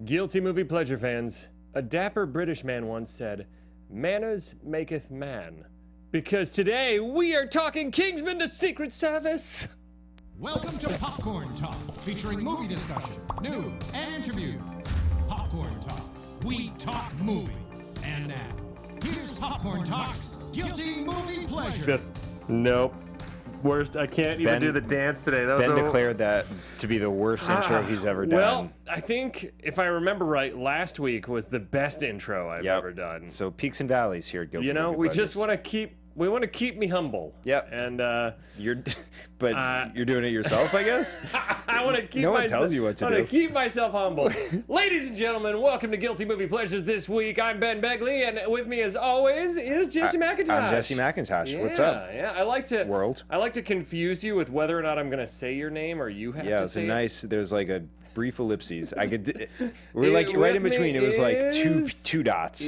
Guilty movie pleasure fans, a dapper British man once said, "Manners maketh man." Because today we are talking Kingsman: The Secret Service. Welcome to Popcorn Talk, featuring movie discussion, news, and interviews. Popcorn Talk, we talk movies. And now, here's Popcorn Talk's Guilty Movie Pleasure. Just, nope. Worst. I can't even do the dance today. That was Ben declared that to be the worst intro he's ever done. Well, I think, if I remember right, last week was the best intro I've ever done. So peaks and valleys here at Guilty You know, Movie we Pleasures. just want to keep... We want to keep me humble. Yep. And you're doing it yourself, I guess. I want to keep. No one tells you what to do. I want to keep myself humble. Ladies and gentlemen, welcome to Guilty Movie Pleasures this week. I'm Ben Begley, and with me, as always, is Jesse McIntosh. I'm Jesse McIntosh. What's up? Yeah, I like to World. I like to confuse you with whether or not I'm going to say your name or you have to say it. There's like a brief ellipses. We're like right in between. It was like two dots.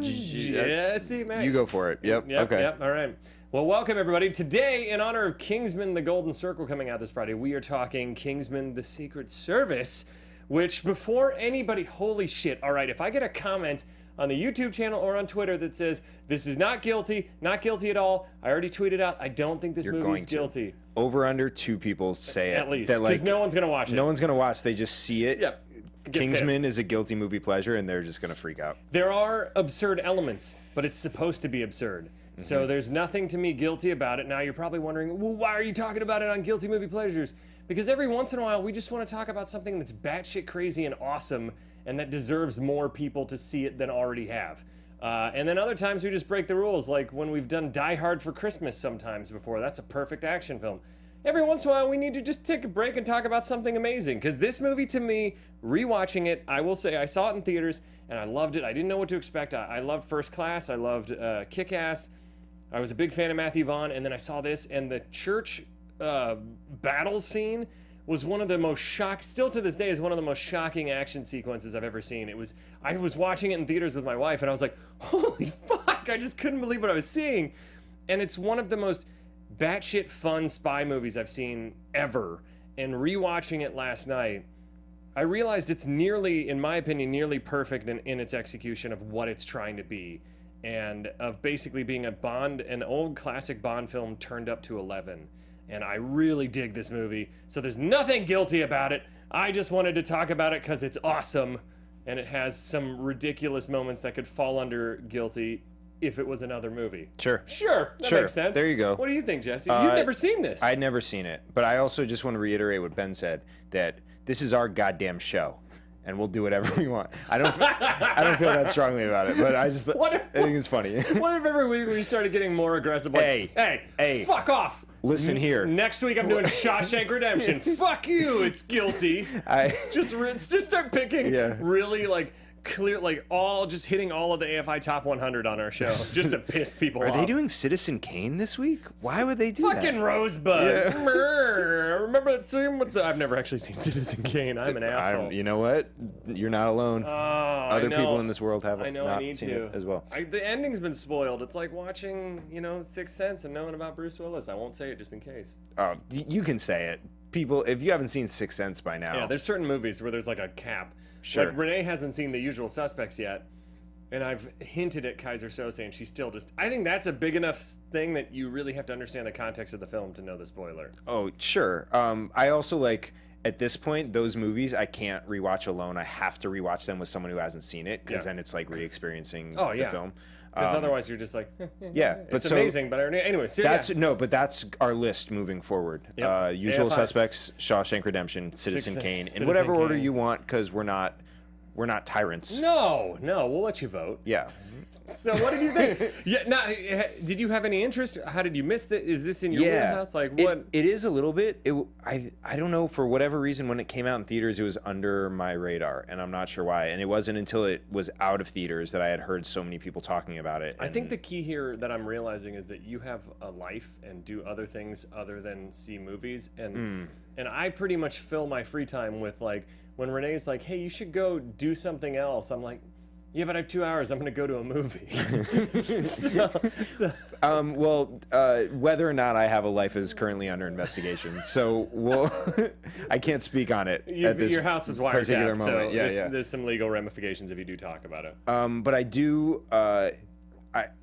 Jesse McIntosh. You go for it. Yep. Okay. Yep. All right. Well, welcome everybody. Today, in honor of Kingsman: The Golden Circle coming out this Friday, we are talking Kingsman: The Secret Service, which before anybody, holy shit. All right, if I get a comment on the YouTube channel or on Twitter that says, this is not guilty at all, I already tweeted out, I don't think this movie is guilty. Over under two people say it. At least, because no one's going to watch it. No one's going to watch. They just see it. Yep. Kingsman is a guilty movie pleasure, and they're just going to freak out. There are absurd elements, but it's supposed to be absurd. So there's nothing to me guilty about it. Now you're probably wondering, well, why are you talking about it on Guilty Movie Pleasures? Because every once in a while we just want to talk about something that's batshit crazy and awesome and that deserves more people to see it than already have. And then other times we just break the rules, like when we've done Die Hard for Christmas sometimes before. That's a perfect action film. Every once in a while we need to just take a break and talk about something amazing. Because this movie, to me, rewatching it, I will say I saw it in theaters and I loved it. I didn't know what to expect. I loved First Class. I loved Kick-Ass. I was a big fan of Matthew Vaughn, and then I saw this, and the church battle scene was one of the most still to this day, is one of the most shocking action sequences I've ever seen. I was watching it in theaters with my wife, and I was like, holy fuck, I just couldn't believe what I was seeing. And it's one of the most batshit fun spy movies I've seen ever. And rewatching it last night, I realized it's nearly, in my opinion, nearly perfect in its execution of what it's trying to be. And of basically being an old classic Bond film turned up to 11. And I really dig this movie. So there's nothing guilty about it. I just wanted to talk about it because it's awesome. And it has some ridiculous moments that could fall under guilty if it was another movie. Sure. That makes sense. There you go. What do you think, Jesse? You've never seen this. I'd never seen it. But I also just want to reiterate what Ben said, that this is our goddamn show. And we'll do whatever we want. I don't feel that strongly about it, but I think it's funny. What if every week we started getting more aggressive? Like, hey, fuck off. Listen here. Next week I'm doing Shawshank Redemption. Fuck you, it's guilty. Just start picking really clear, just hitting all of the AFI Top 100 on our show, just to piss people off. Are they doing Citizen Kane this week? Why would they do that? Fucking Rosebud. Yeah. Remember that scene with I've never actually seen Citizen Kane. I'm an asshole. You know what? You're not alone. Other people in this world have not seen it as well. The ending's been spoiled. It's like watching, Sixth Sense and knowing about Bruce Willis. I won't say it just in case. Oh, you can say it. People, if you haven't seen Sixth Sense by now. Yeah, there's certain movies where there's like a cap. Sure. Like Renee hasn't seen The Usual Suspects yet, and I've hinted at Kaiser Sose, and she's still I think that's a big enough thing that you really have to understand the context of the film to know the spoiler. Oh, sure. I also at this point, those movies I can't rewatch alone. I have to rewatch them with someone who hasn't seen it, because then it's like re-experiencing the film. Because otherwise you're just like, it's amazing, but anyway. So but that's our list moving forward. Yep. Usual AFI. Suspects, Shawshank Redemption, Citizen Kane, in whatever order you want, because we're not tyrants. No, we'll let you vote. Yeah. So what did you think? Did you have any interest? How did you miss it? Is this in your wheelhouse? Like what? It is a little bit. I don't know, for whatever reason, when it came out in theaters, it was under my radar, and I'm not sure why. And it wasn't until it was out of theaters that I had heard so many people talking about it. I think the key here that I'm realizing is that you have a life and do other things other than see movies, and I pretty much fill my free time with when Renee's like, hey, you should go do something else. I'm like, Yeah, but I have 2 hours. I'm going to go to a movie. Whether or not I have a life is currently under investigation, so I can't speak on it at this your house was particular wiretapped, moment. so there's some legal ramifications if you do talk about it. But I do.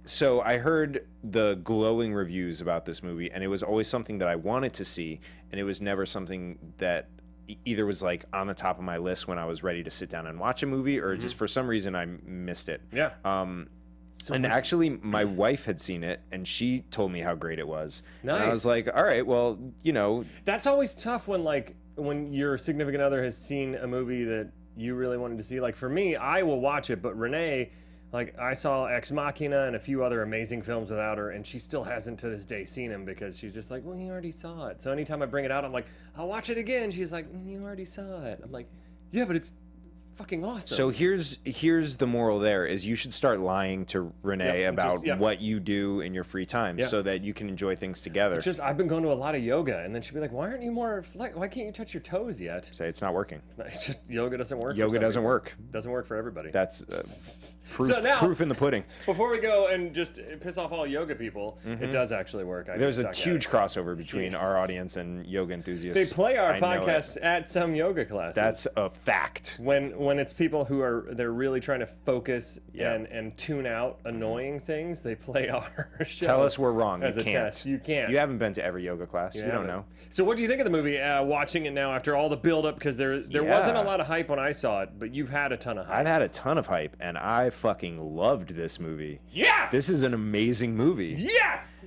So I heard the glowing reviews about this movie, and it was always something that I wanted to see, and it was never something that either was like on the top of my list when I was ready to sit down and watch a movie, or just for some reason I missed it. Yeah. Actually, my wife had seen it, and she told me how great it was. Nice. And I was like, all right, well, That's always tough when your significant other has seen a movie that you really wanted to see. Like for me, I will watch it, but Renee, like I saw Ex Machina and a few other amazing films without her, and she still hasn't to this day seen them because she's just like, well, you already saw it. So anytime I bring it out, I'm like, I'll watch it again. She's like, you already saw it. I'm like, yeah, but it's fucking awesome. So here's the moral there is you should start lying to Renee about what you do in your free time so that you can enjoy things together. It's just I've been going to a lot of yoga, and then she'd be like, why aren't you more why can't you touch your toes yet? Say it's not working. It's just yoga doesn't work. Yoga doesn't work. Doesn't work for everybody. That's proof in the pudding. Before we go and just piss off all yoga people, it does actually work. There's a huge crossover between our audience and yoga enthusiasts. They play our podcasts at some yoga classes. That's a fact. When it's people who they're really trying to focus and tune out annoying things, they play our show. Tell us we're wrong. As you a can't. test. You can't. You haven't been to every yoga class. You don't know. So what do you think of the movie? Watching it now after all the build-up, because there wasn't a lot of hype when I saw it, but you've had a ton of hype. I've had a ton of hype, and I fucking loved this movie. Yes! This is an amazing movie. Yes!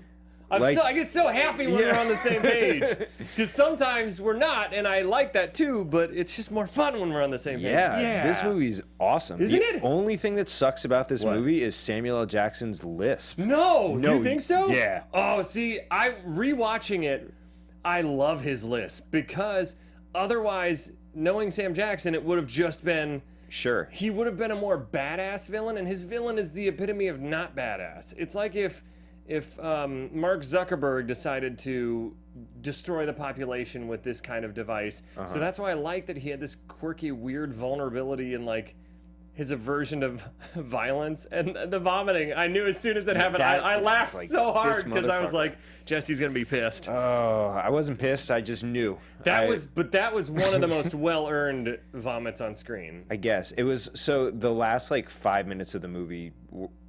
I get so happy when we're on the same page. Because sometimes we're not, and I like that too, but it's just more fun when we're on the same page. Yeah, this movie's awesome. Isn't the it? only thing that sucks about this movie is Samuel L. Jackson's lisp. No, you think so? Yeah. Oh, see, rewatching it, I love his lisp, because otherwise, knowing Sam Jackson, it would have just been... Sure. He would have been a more badass villain, and his villain is the epitome of not badass. It's like if Mark Zuckerberg decided to destroy the population with this kind of device. So that's why I like that he had this quirky, weird vulnerability in like his aversion to violence and the vomiting. I knew as soon as it happened, I laughed so hard because I was like, Jesse's gonna be pissed. Oh, I wasn't pissed. I just knew. That was one of the most well-earned vomits on screen. I guess it was. So the last like 5 minutes of the movie,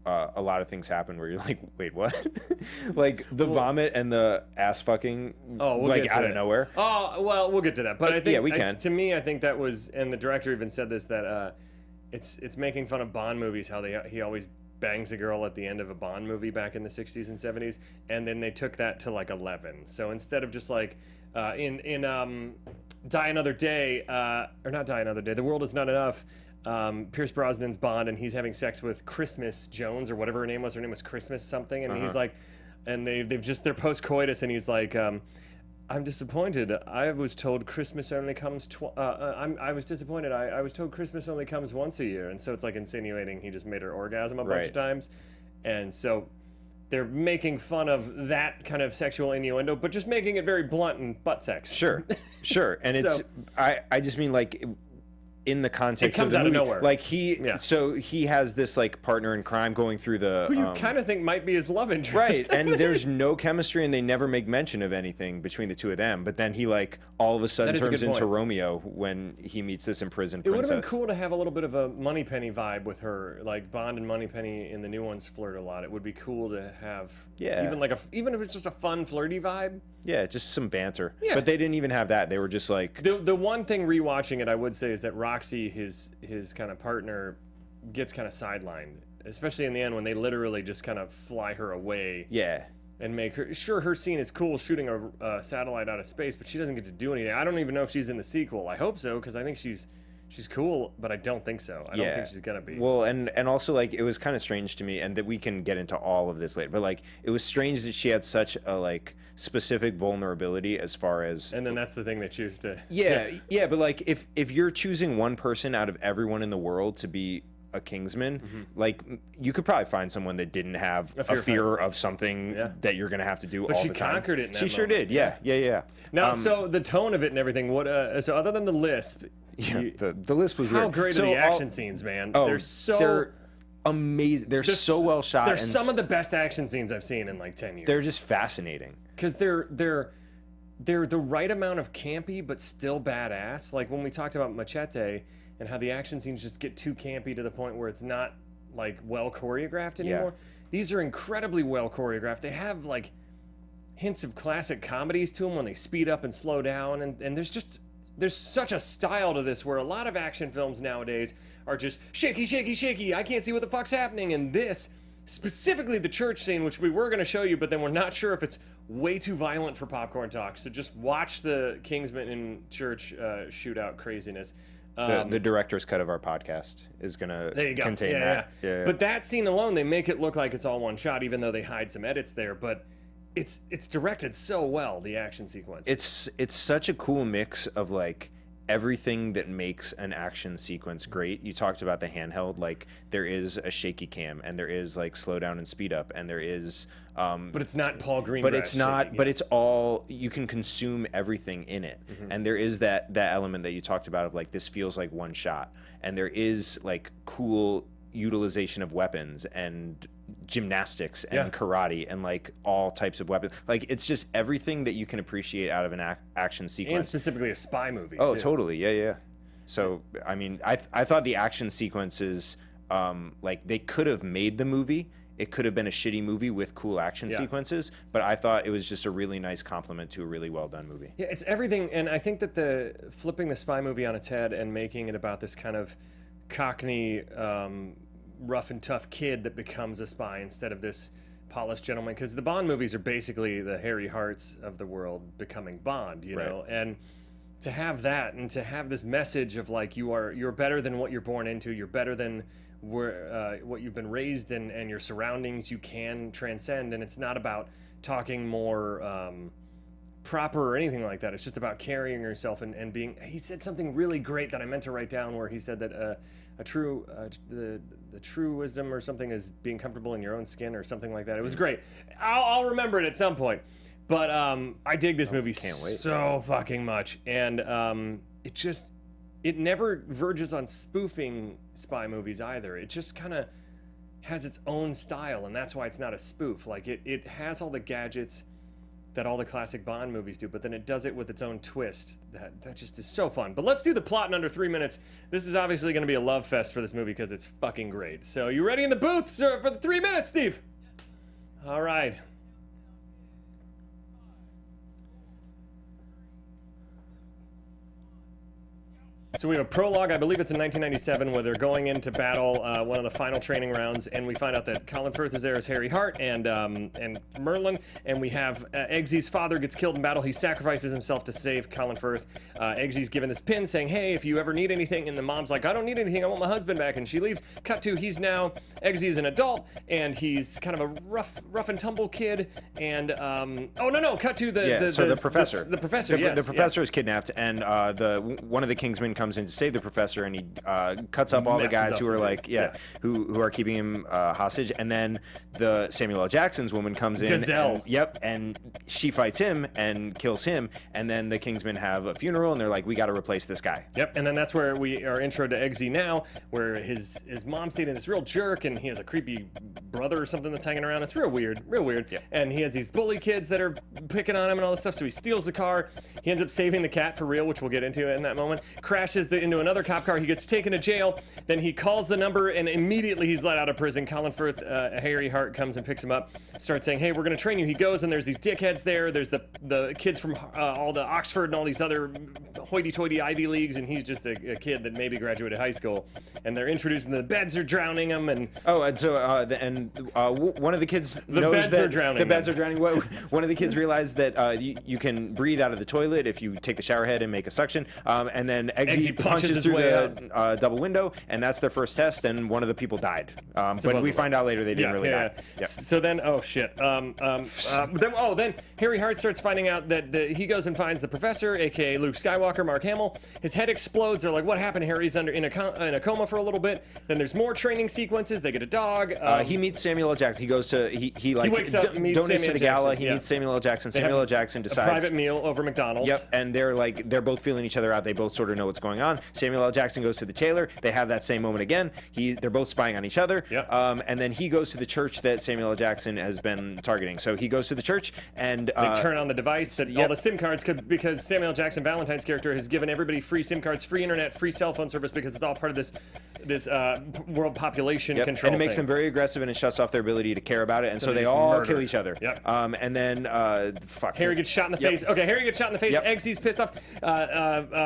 a lot of things happen where you're like, wait, what? Like the vomit and the ass fucking, like out of nowhere. Oh, well, we'll get to that. But I think we can. To me, I think that was, and the director even said this, that it's making fun of Bond movies, how he always bangs a girl at the end of a Bond movie back in the 60s and 70s, and then they took that to like 11. So instead of just like in Die Another Day, or not Die Another Day, The World Is Not Enough, Pierce Brosnan's Bond, and he's having sex with Christmas Jones or whatever her name was. Her name was Christmas something, and he's like, and they're post coitus, and he's like, I'm disappointed. I was told Christmas only comes. I was disappointed. I was told Christmas only comes once a year, and so it's like insinuating he just made her orgasm a bunch of times, and so they're making fun of that kind of sexual innuendo, but just making it very blunt and butt sex. Sure, and it's I just mean like. In the context of the movie, nowhere. Like so he has this like partner in crime going through the who you kind of think might be his love interest, right? And there's no chemistry, and they never make mention of anything between the two of them. But then he like all of a sudden turns into Romeo when he meets this imprisoned princess. It would have been cool to have a little bit of a Moneypenny vibe with her, like Bond and Moneypenny in the new ones flirt a lot. It would be cool to have, even if it's just a fun flirty vibe. Yeah, just some banter. Yeah. But they didn't even have that. They were just like the one thing rewatching it, I would say, is that Roxy, his kind of partner, gets kind of sidelined, especially in the end when they literally just kind of fly her away. Yeah. And make her her scene is cool shooting a satellite out of space, but she doesn't get to do anything. I don't even know if she's in the sequel. I hope so, because I think she's cool, but I don't think so. I don't think she's gonna be. Well, and also like it was kind of strange to me, and that we can get into all of this later. But like it was strange that she had such a like specific vulnerability as far as. And then that's the thing they choose to. Yeah, but like if you're choosing one person out of everyone in the world to be a Kingsman, like you could probably find someone that didn't have a fear of something that you're gonna have to do all the time. But she conquered it in that She sure did. Yeah. Now, so the tone of it and everything. What? So other than the lisp. Yeah, the lisp was how weird. great are the action scenes, man? They're so amazing. They're so well shot. They're and some of the best action scenes I've seen in like 10 years. They're just fascinating. Because they're the right amount of campy, but still badass. Like when we talked about Machete and how the action scenes just get too campy to the point where it's not like well choreographed anymore. These are incredibly well choreographed. They have like hints of classic comedies to them when they speed up and slow down, and there's such a style to this where a lot of action films nowadays are just shaky, shaky, shaky. I can't see what the fuck's happening. And this, specifically the church scene, which we were going to show you, but then we're not sure if it's way too violent for Popcorn Talk. So just watch the Kingsman in church shootout craziness. The director's cut of our podcast is going to contain that. Yeah. But that scene alone, they make it look like it's all one shot, even though they hide some edits there. But it's directed so well, the action sequence. It's such a cool mix of like everything that makes an action sequence great. You talked about the handheld, like there is a shaky cam and there is like slow down and speed up and there is but it's not Paul Greengrass. But it's not shaking, but it's all, you can consume everything in it. And there is that element that you talked about of like this feels like one shot, and there is like cool utilization of weapons and gymnastics and karate and like all types of weapons. Like it's just everything that you can appreciate out of an action sequence, and specifically a spy movie. Oh, too. totally. Yeah. So I mean, I thought the action sequences, like they could have made the movie. It could have been a shitty movie with cool action sequences, but I thought it was just a really nice compliment to a really well done movie. Yeah, it's everything, and I think that the flipping the spy movie on its head and making it about this kind of Cockney, rough and tough kid that becomes a spy instead of this polished gentleman, because the Bond movies are basically the Harry Harts of the world becoming Bond, you know, and to have that and to have this message of like you're better than what you're born into, you're better than what you've been raised in, and your surroundings you can transcend, and it's not about talking more proper or anything like that. It's just about carrying yourself and being. He said something really great that I meant to write down, where he said that the true wisdom or something is being comfortable in your own skin or something like that. It was great. I'll remember it at some point. But I dig this movie so fucking much, and it never verges on spoofing spy movies either. It just kind of has its own style, and that's why it's not a spoof. Like it has all the gadgets that all the classic Bond movies do, but then it does it with its own twist. That just is so fun. But let's do the plot in under 3 minutes. This is obviously going to be a love fest for this movie because it's fucking great. So you ready in the booth for the 3 minutes, Steve? All right. So we have a prologue, I believe it's in 1997, where they're going in to battle one of the final training rounds, and we find out that Colin Firth is there as Harry Hart and Merlin, and we have Eggsy's father gets killed in battle. He sacrifices himself to save Colin Firth. Eggsy's given this pin saying, hey, if you ever need anything, and the mom's like, I don't need anything, I want my husband back, and she leaves. Cut to, Eggsy is an adult, and he's kind of a rough and tumble kid, and, cut to the professor. The professor, yes. The professor is kidnapped, and one of the Kingsmen comes in to save the professor, and he cuts up all the guys who are like, who are keeping him hostage, and then the Samuel L. Jackson's woman comes in, Gazelle. and she fights him and kills him, and then the Kingsmen have a funeral, and they're like, we got to replace this guy. Yep, and then that's where we are intro to Eggsy now, where his mom's dating this real jerk, and he has a creepy brother or something that's hanging around. It's real weird. Yeah. And he has these bully kids that are picking on him and all this stuff, so he steals the car. He ends up saving the cat for real, which we'll get into in that moment. Crashes into another cop car. He gets taken to jail. Then he calls the number, and immediately he's let out of prison. Colin Firth, Harry Hart, comes and picks him up, starts saying, hey, we're going to train you. He goes, and there's these dickheads there. There's the kids from all the Oxford and all these other hoity-toity Ivy Leagues, and he's just a kid that maybe graduated high school. And they're introducing the beds are drowning him, and one of the kids knows that the beds are drowning. One of the kids realized that you can breathe out of the toilet if you take the shower head and make a suction, and then Eggsy punches through the double window, and that's their first test, and one of the people died. But we find out later they didn't really die. Yeah. So then, then Harry Hart starts finding out that he goes and finds the professor, aka Luke Skywalker, Walker, Mark Hamill. His head explodes. They're like, what happened? Harry's in a coma for a little bit. Then there's more training sequences. They get a dog. He meets Samuel L. Jackson. He goes to he wakes up, meets donates Samuel to the Jackson. gala. He Yeah. meets Samuel L. Jackson. They Samuel have L. Jackson a decides. private meal over McDonald's. Yep, and they're both feeling each other out. They both sort of know what's going on. Samuel L. Jackson goes to the tailor. They have that same moment again. They're both spying on each other. Yep. And then he goes to the church that Samuel L. Jackson has been targeting. So he goes to the church and They turn on the device that all yep. the SIM cards because Samuel L. Jackson Valentine's character has given everybody free SIM cards, free internet, free cell phone service because it's all part of this world population Yep. control and it makes thing. them very aggressive and it shuts off their ability to care about it. And so they just all murder. kill each other. Yep. And then Harry gets shot in the Yep. face. Okay, Harry gets shot in the face. Yep. Eggsy's pissed off.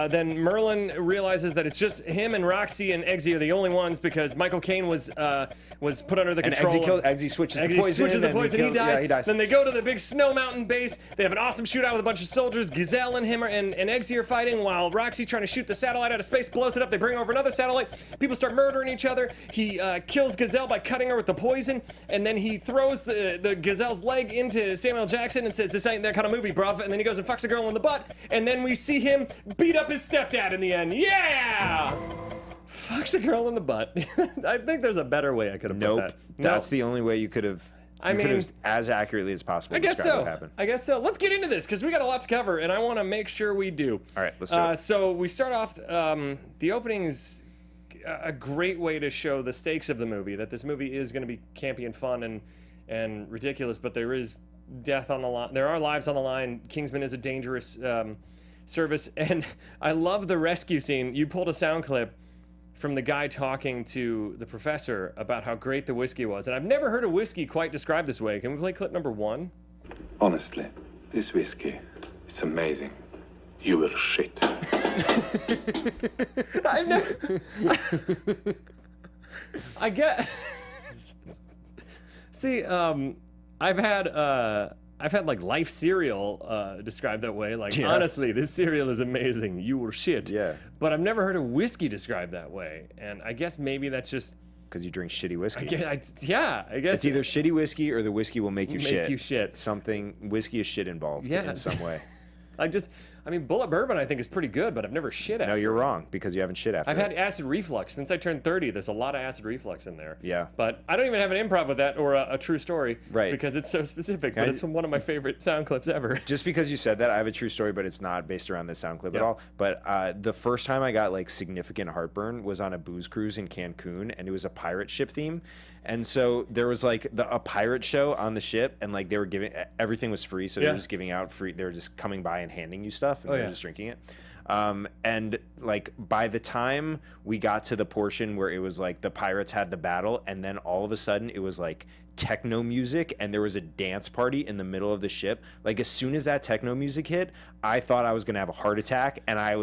Then Merlin realizes that it's just him and Roxy and Eggsy are the only ones because Michael Caine was put under the And control. Eggsy switches the Eggsy poison. switches the and poison. kills- He dies. Yeah, he dies. Then they go to the big snow mountain base. They have an awesome shootout with a bunch of soldiers. Gazelle and him and Eggsy are fighting while Roxy trying to shoot the satellite out of space, blows it up. They bring over another satellite. People start murdering each other. He kills Gazelle by cutting her with the poison, and then he throws the Gazelle's leg into Samuel Jackson and says, "This ain't that kind of movie, bruv." And then he goes and fucks a girl in the butt, and then we see him beat up his stepdad in the end. Yeah! Fucks a girl in the butt. I think there's a better way I could have Nope. put that. That's the only way you could have. I You could mean, have as accurately as possible I guess described so. what happened. I guess so. Let's get into this because we got a lot to cover, and I want to make sure we do. All right, let's do it. So we start off. The opening is a great way to show the stakes of the movie. That this movie is going to be campy and fun and ridiculous, but there is death on the line. There are lives on the line. Kingsman is a dangerous service, and I love the rescue scene. You pulled a sound clip from the guy talking to the professor about how great the whiskey was. And I've never heard a whiskey quite described this way. Can we play clip number 1? Honestly, this whiskey, it's amazing. You will shit. I've never... I get... See, I've had like Life cereal described that way. Like, Yeah. honestly, this cereal is amazing. You were shit. Yeah. But I've never heard a whiskey described that way. And I guess maybe that's just... Because you drink shitty whiskey. I guess... It's either shitty whiskey or the whiskey will make you shit. Make you shit. Whiskey is shit involved Yeah. in some way. I mean, Bullet Bourbon I think is pretty good, but I've never shit after. No, you're wrong because you haven't shit after I've it. had acid reflux since I turned 30. There's a lot of acid reflux in there. Yeah. But I don't even have an improv with that or a true story. Right. Because it's so specific. But it's one of my favorite sound clips ever. Just because you said that, I have a true story, but it's not based around this sound clip Yeah. at all. But the first time I got like significant heartburn was on a booze cruise in Cancun, and it was a pirate ship theme. And so there was like a pirate show on the ship, and like they were giving everything was free, so they Yeah. were just giving out free. They were just coming by and handing you stuff, and Oh, you were yeah. just drinking it. And like by the time we got to the portion where it was like the pirates had the battle, and then all of a sudden it was like techno music, and there was a dance party in the middle of the ship. Like as soon as that techno music hit, I thought I was gonna have a heart attack, and I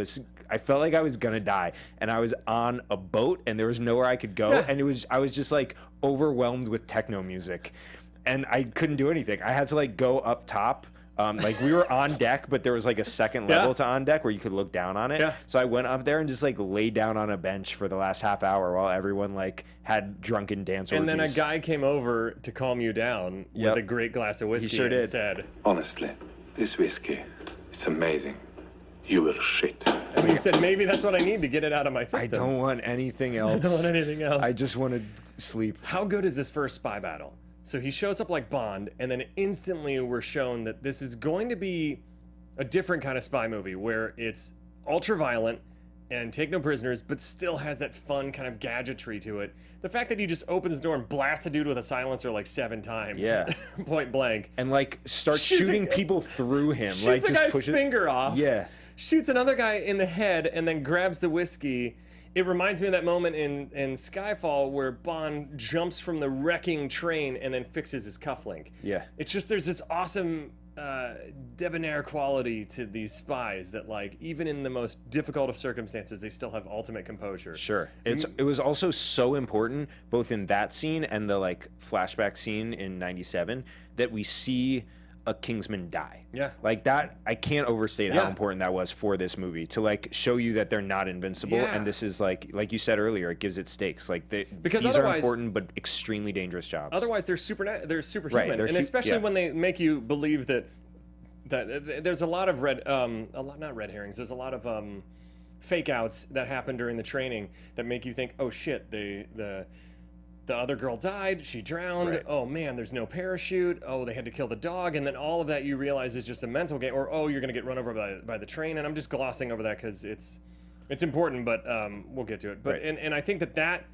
felt like I was gonna die. And I was on a boat, and there was nowhere I could go, and I was just like overwhelmed with techno music, and I couldn't do anything. I had to like go up top. Like we were on deck, but there was like a second level to on deck where you could look down on it. Yeah. So I went up there and just like laid down on a bench for the last half hour while everyone like had drunken dance orgies. And then a guy came over to calm you down Yep. with a great glass of whiskey sure and did. said, Honestly, this whiskey, it's amazing. You will shit. and he said, maybe that's what I need to get it out of my system. I don't want anything else. I don't want anything else. I just want to sleep. How good is this first spy battle? So he shows up like Bond, and then instantly we're shown that this is going to be a different kind of spy movie where it's ultra violent and take no prisoners, but still has that fun kind of gadgetry to it. The fact that he just opens the door and blasts a dude with a silencer like 7 times, Yeah. point blank, And like start Shoots a- shooting people through him. shoots Like a just guy's push it. finger off, Yeah. shoots another guy in the head, and then grabs the whiskey. It reminds me of that moment in Skyfall where Bond jumps from the wrecking train and then fixes his cufflink. Yeah. It's just there's this awesome debonair quality to these spies that, like, even in the most difficult of circumstances, they still have ultimate composure. Sure. It was also so important, both in that scene and the like flashback scene in '97, that we see a Kingsman die. Yeah. Like that, I can't overstate Yeah. how important that was for this movie to like show you that they're not invincible. Yeah. And this is like you said earlier, it gives it stakes. Like Because these are otherwise- important but extremely dangerous jobs. Otherwise, they're superhuman, they're and especially yeah. when they make you believe that there's a lot of not red herrings. There's a lot of fake outs that happen during the training that make you think, oh shit, the other girl died, she drowned. Right. Oh man, there's no parachute. Oh, they had to kill the dog, and then all of that you realize is just a mental game. Or oh, you're gonna get run over by the train. And I'm just glossing over that because it's important, but we'll get to it. But Right. and I think that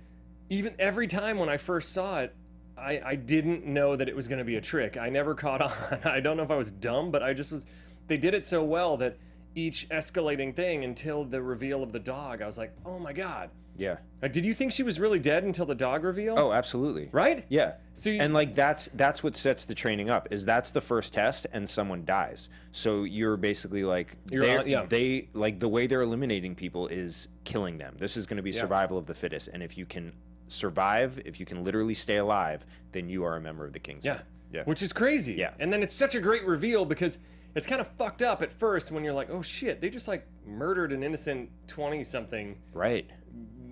even every time when I first saw it, I didn't know that it was gonna be a trick. I never caught on. I don't know if I was dumb, but I just was. They did it so well that each escalating thing until the reveal of the dog, I was like, oh my god. Yeah. Did you think she was really dead until the dog reveal? Oh, absolutely. Right? Yeah. So and like that's what sets the training up. Is that's the first test and someone dies. So you're basically like they like the way they're eliminating people is killing them. This is going to be survival of the fittest. And if you can survive, if you can literally stay alive, then you are a member of the Kingsman. Yeah. Which is crazy. Yeah. And then it's such a great reveal because it's kind of fucked up at first when you're like, oh shit, they just like murdered an innocent 20-something Right.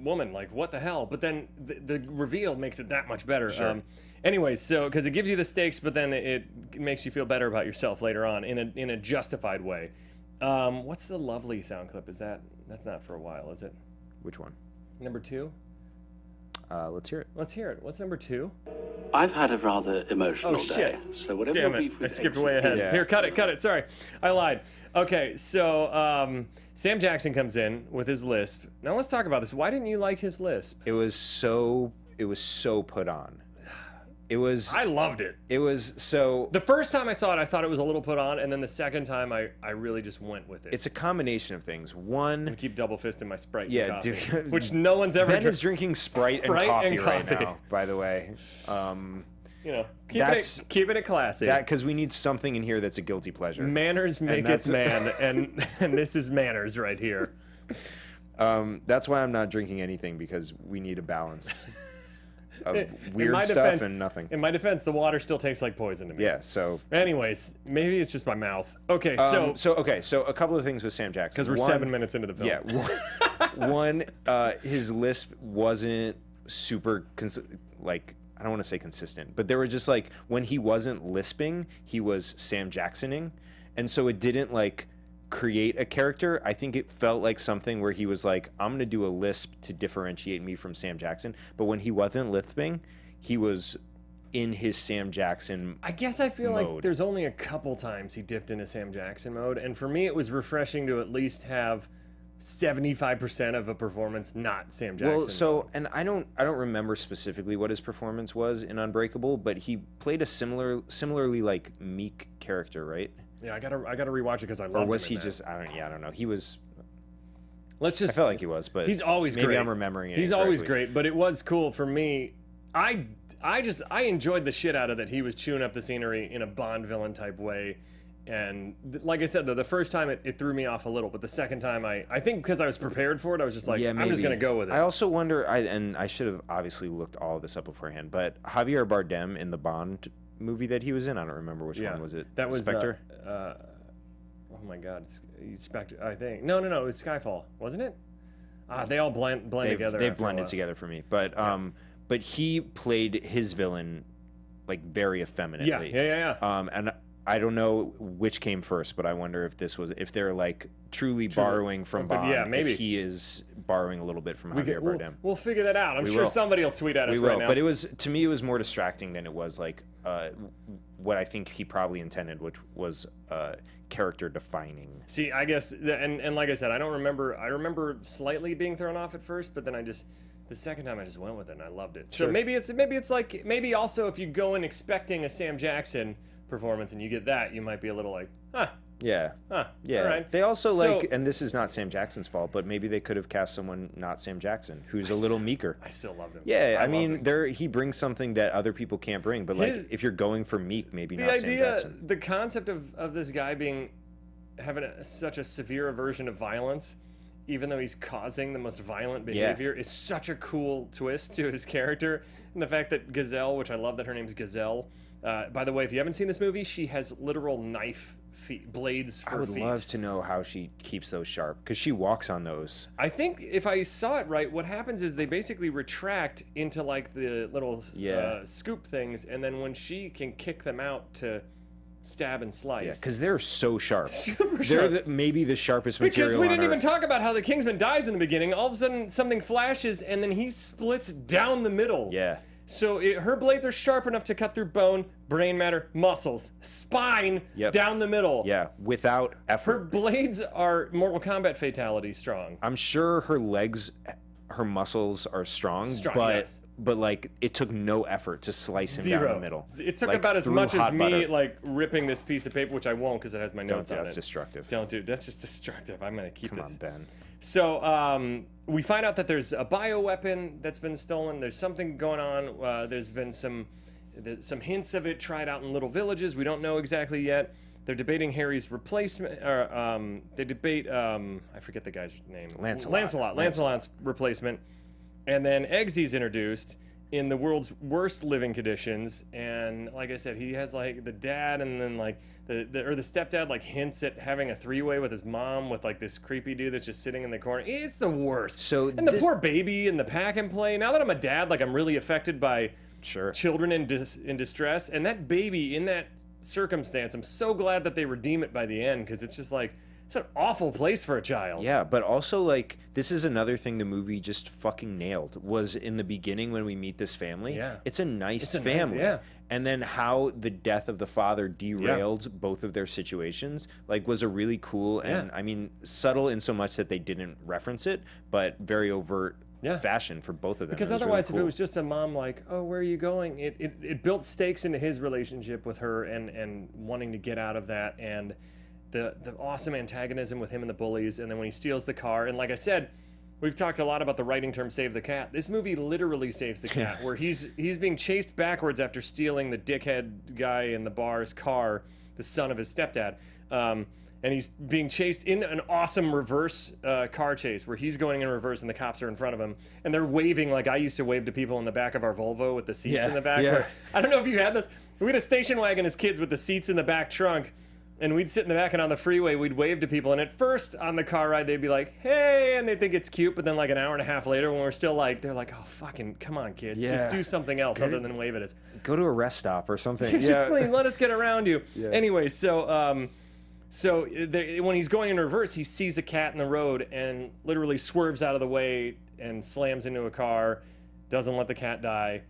woman. Like, what the hell? But then the reveal makes it that much better. Sure. Anyways, so because it gives you the stakes, but then it makes you feel better about yourself later on in a justified way. What's the lovely sound clip? That's not for a while, is it? Which one? Number 2? Let's hear it. Let's hear it. What's number 2? I've had a rather emotional Oh, shit. day, so whatever Damn your it. beef I with skipped Eggsy way ahead. Yeah. Here, cut it. Sorry. I lied. Okay, so Sam Jackson comes in with his lisp. Now let's talk about this. Why didn't you like his lisp? It was so put on. I loved it. It was so The first time I saw it, I thought it was a little put on, and then the second time, I really just went with it. it's a combination of things. I One, keep double fisting my Sprite yeah, and coffee, dude, which no one's ever Ben dr- is drinking Sprite and coffee right now, by the way. You know, That's- keeping it classy. That because we need something in here that's a guilty pleasure. Manners make it that's- man, and this is manners right here. That's why I'm not drinking anything, because we need a balance of In weird my stuff defense- and nothing. In my defense, the water still tastes like poison to me. Yeah. So Anyways, maybe it's just my mouth. Okay, so a couple of things with Sam Jackson. because we're One- 7 minutes into the film. Yeah. One, his lisp wasn't super like, I don't want to say consistent, but there were just like, when he wasn't lisping, he was Sam Jacksoning, and so it didn't like create a character. I think it felt like something where he was like, I'm gonna do a lisp to differentiate me from Sam Jackson. But when he wasn't lisping, he was in his Sam Jackson. I guess I feel like mode. there's only a couple times he dipped into Sam Jackson mode, and for me it was refreshing to at least have 75% of a performance not Sam Jackson. Well, so, and I don't remember specifically what his performance was in Unbreakable, but he played a similarly like meek character, right? yeah, I gotta rewatch it because I loved Or him was in he that. just? I don't know. He was. Let's I just. felt like he was, but He's always maybe great. I'm remembering it. He's always incorrectly. great, but it was cool for me. I enjoyed the shit out of that. He was chewing up the scenery in a Bond villain type way, and like I said, the first time it threw me off a little, but the second time I think because I was prepared for it, I was just like, Yeah, I'm just gonna maybe. go with it. I also wonder, and I should have obviously looked all of this up beforehand, but Javier Bardem in the Bond movie that he was in, I don't remember which one was it. That was Spectre. Oh my God, it's Spectre. I think no, it was Skyfall, wasn't it? They all blend together. They've after a blended while. together for me, but he played his villain like very effeminately. Yeah. And I don't know which came first, but I wonder if they're like truly borrowing from Bond. Yeah, maybe. If he is borrowing a little bit from Javier Bardem. We'll figure that out. I'm We sure will. somebody will tweet at us We will, right now. but to me it was more distracting than it was like what I think he probably intended, which was character defining. See, I guess, and like I said, I don't remember. I remember slightly being thrown off at first, but then the second time I just went with it and I loved it. So Sure. maybe it's like also if you go in expecting a Sam Jackson performance and you get that, you might be a little like, Yeah. yeah. Yeah. All right. They also So- and this is not Sam Jackson's fault, but maybe they could have cast someone not Sam Jackson, who's a little meeker. I still loved him. Yeah, I loved mean, him. he brings something that other people can't bring. But like, His- if you're going for meek, maybe the not Sam idea, Jackson. the concept of this guy having such a severe aversion of violence, even though he's causing the most violent behavior, is such a cool twist to his character. And the fact that Gazelle, which I love that her name's Gazelle. By the way, if you haven't seen this movie, she has literal knife blades for I would feet. love to know how she keeps those sharp, because she walks on those. I think if I saw it right, what happens is they basically retract into like the little Yeah. scoop things, and then when she can kick them out to stab and slice. Yeah, because they're so sharp. Super They're sharp. maybe the sharpest material Because we didn't on even Earth. talk about how the Kingsman dies in the beginning. All of a sudden, something flashes, and then he splits down the middle. Yeah. So her blades are sharp enough to cut through bone, brain matter, muscles, spine, down the middle. Yeah, without effort. Her blades are Mortal Kombat fatality strong. I'm sure her legs, her muscles are strong, yes. but like it took no effort to slice him down the middle. It took Like, about as through much as hot me butter. like ripping this piece of paper, which I won't because it has my notes on it. That's destructive. Don't do. That's just destructive. I'm gonna keep Come this. on, Ben. So we find out that there's a bioweapon that's been stolen. There's something going on. There's been some hints of it tried out in little villages. We don't know exactly yet. They're debating Harry's replacement. Or they debate I forget the guy's name. Lancelot's replacement. And then Eggsy's introduced in the world's worst living conditions. And like I said, he has like the dad, and then like the stepdad like hints at having a three-way with his mom with like this creepy dude that's just sitting in the corner. It's the worst. So and the poor baby and the pack and play. Now that I'm a dad, like I'm really affected by children in distress, and that baby in that circumstance. I'm so glad that they redeem it by the end, because it's just like it's an awful place for a child. Yeah, but also like this is another thing the movie just fucking nailed, was in the beginning when we meet this family. Yeah. It's a nice family. yeah. And then how the death of the father derailed both of their situations, like, was a really cool and I mean subtle in so much that they didn't reference it, but very overt fashion for both of them. Because otherwise, if it was just a mom like, oh, where are you going? It built stakes into his relationship with her and wanting to get out of that, and the awesome antagonism with him and the bullies, and then when he steals the car, and like I said, we've talked a lot about the writing term "save the cat." This movie literally saves the cat, where he's being chased backwards after stealing the dickhead guy in the bar's car, the son of his stepdad, and he's being chased in an awesome reverse car chase where he's going in reverse and the cops are in front of him, and they're waving like I used to wave to people in the back of our Volvo with the seats in the back. Yeah. Where, I don't know if you had this. We had a station wagon as kids with the seats in the back trunk. And we'd sit in the back, and on the freeway, we'd wave to people. And at first, on the car ride, they'd be like, hey, and they think it's cute. But then like an hour and a half later, when we're still like, they're like, oh, fucking, come on, kids. Just do something else other than wave at us. Go to a rest stop or something. Please, let us get around you. Yeah. Anyway, so when he's going in reverse, he sees a cat in the road and literally swerves out of the way and slams into a car, doesn't let the cat die,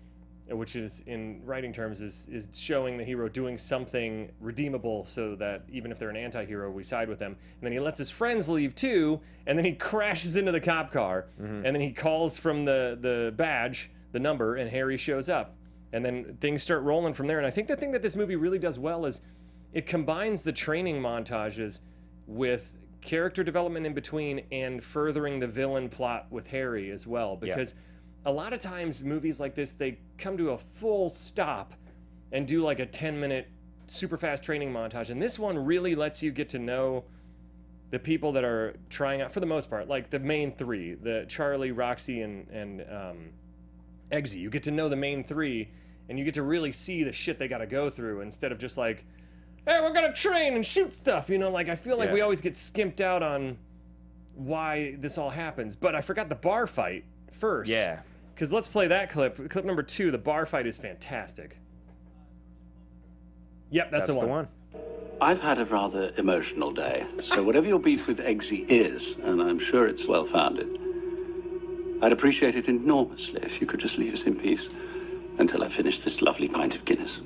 which is, in writing terms, is showing the hero doing something redeemable, so that even if they're an anti-hero, we side with them. And then he lets his friends leave too, and then he crashes into the cop car, and then he calls from the badge, the number, and Harry shows up. And then things start rolling from there. And I think the thing that this movie really does well is it combines the training montages with character development in between and furthering the villain plot with Harry as well, because a lot of times movies like this, they come to a full stop and do like a 10-minute super fast training montage, and this one really lets you get to know the people that are trying out, for the most part, like the main three, the Charlie, Roxy, and Eggsy. You get to know the main three, and you get to really see the shit they got to go through, instead of just like, hey, we're gonna train and shoot stuff, you know. Like, I feel like we always get skimped out on why this all happens. But I forgot the bar fight first. Yeah. Because let's play that clip. Clip number 2, the bar fight is fantastic. Yep, that's the one. I've had a rather emotional day, so whatever your beef with Eggsy is, and I'm sure it's well-founded, I'd appreciate it enormously if you could just leave us in peace until I finish this lovely pint of Guinness.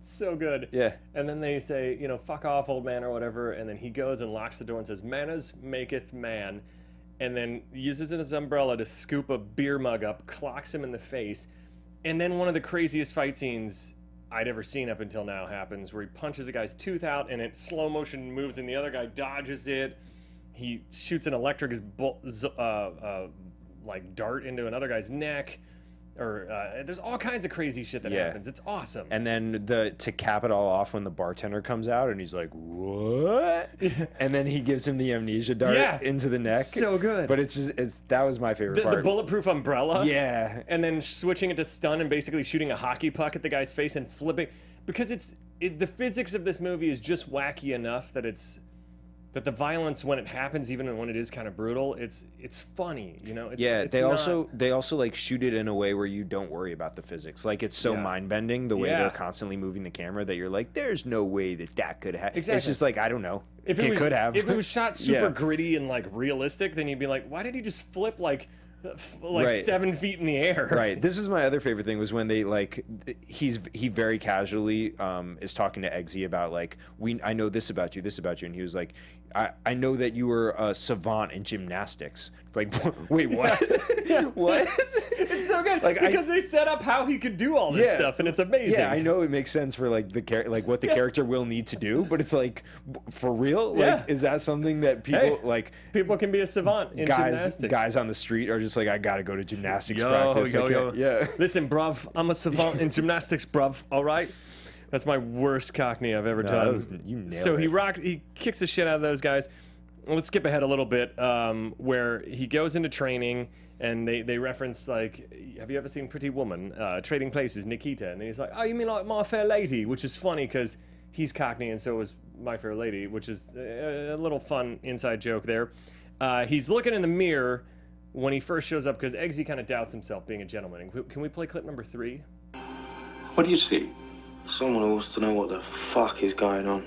So good. Yeah. And then they say, you know, fuck off, old man, or whatever, and then he goes and locks the door and says, manners maketh man, and then uses his umbrella to scoop a beer mug up, clocks him in the face, and then one of the craziest fight scenes I'd ever seen up until now happens, where he punches a guy's tooth out, and it slow motion moves, and the other guy dodges it. He shoots an electric like dart into another guy's neck. Or there's all kinds of crazy shit that happens. It's awesome. And then to cap it all off, when the bartender comes out and he's like, what? And then he gives him the amnesia dart into the neck. So good. But that was my favorite part. The bulletproof umbrella. Yeah. And then switching it to stun and basically shooting a hockey puck at the guy's face and flipping. Because the physics of this movie is just wacky enough that it's that the violence when it happens, even when it is kind of brutal, it's funny, you know. It's they not... also like shoot it in a way where you don't worry about the physics. Like it's so mind bending the way they're constantly moving the camera that you're like, there's no way that could happen. Exactly. It's just like, I don't know. If it could have. If it was shot super gritty and like realistic, then you'd be like, why did he just flip like 7 feet in the air? Right. This is my other favorite thing was when they like he very casually is talking to Eggsy about like I know this about you, and he was like, I know that you were a savant in gymnastics. It's like, wait, what? What? It's so good because they set up how he could do all this stuff, and it's amazing. Yeah, I know it makes sense for like what the character will need to do, but it's like, for real, like, is that something that people like? People can be a savant in gymnastics. Guys on the street are just like, I gotta go to gymnastics practice. Yeah. Listen, bruv, I'm a savant in gymnastics, bruv. All right. That's my worst Cockney I've ever done. You nailed so it. He kicks the shit out of those guys. Let's skip ahead a little bit, where he goes into training, and they reference, like, have you ever seen Pretty Woman? Trading Places, Nikita. And then he's like, oh, you mean like My Fair Lady? Which is funny because he's Cockney and so is My Fair Lady, which is a little fun inside joke there. He's looking in the mirror when he first shows up because Eggsy kind of doubts himself being a gentleman. Can we play clip number 3? What do you see? Someone who wants to know what the fuck is going on.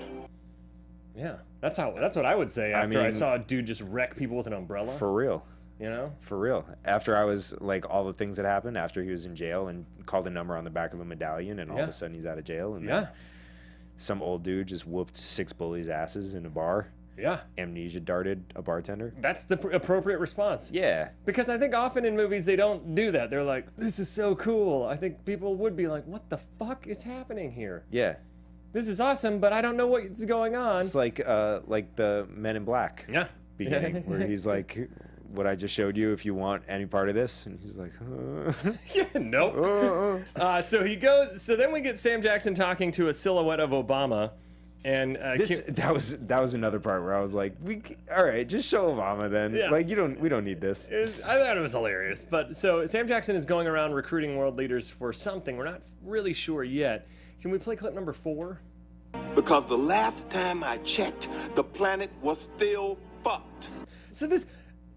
Yeah, that's what I would say after I saw a dude just wreck people with an umbrella. For real. You know? For real. After I was, like, all the things that happened, after he was in jail and called a number on the back of a medallion, and all of a sudden he's out of jail, and then some old dude just whooped 6 bullies' asses in a bar. Yeah. Amnesia darted a bartender. That's the appropriate response. Yeah. Because I think often in movies they don't do that. They're like, this is so cool. I think people would be like, what the fuck is happening here? Yeah. This is awesome, but I don't know what's going on. It's like the Men in Black beginning, where he's like, what I just showed you, if you want any part of this. And he's like, nope. So he goes, so then we get Sam Jackson talking to a silhouette of Obama. And that was another part where I was like, all right, just show Obama then. Yeah. Like we don't need this. I thought it was hilarious. But so Sam Jackson is going around recruiting world leaders for something. We're not really sure yet. Can we play clip number 4? Because the last time I checked, the planet was still fucked. So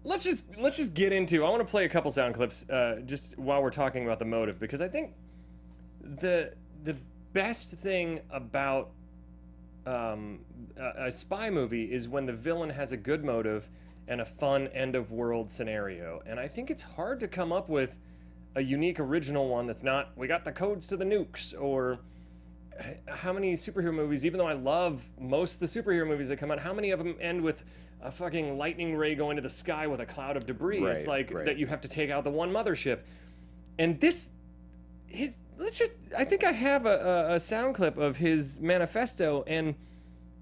let's just get into. I want to play a couple sound clips just while we're talking about the motive, because I think the best thing about a spy movie is when the villain has a good motive and a fun end of world scenario. And I think it's hard to come up with a unique original one that's not, we got the codes to the nukes, or how many superhero movies, even though I love most of the superhero movies that come out, how many of them end with a fucking lightning ray going to the sky with a cloud of debris? Right, it's like right. that you have to take out the one mothership. And I think I have a sound clip of his manifesto, and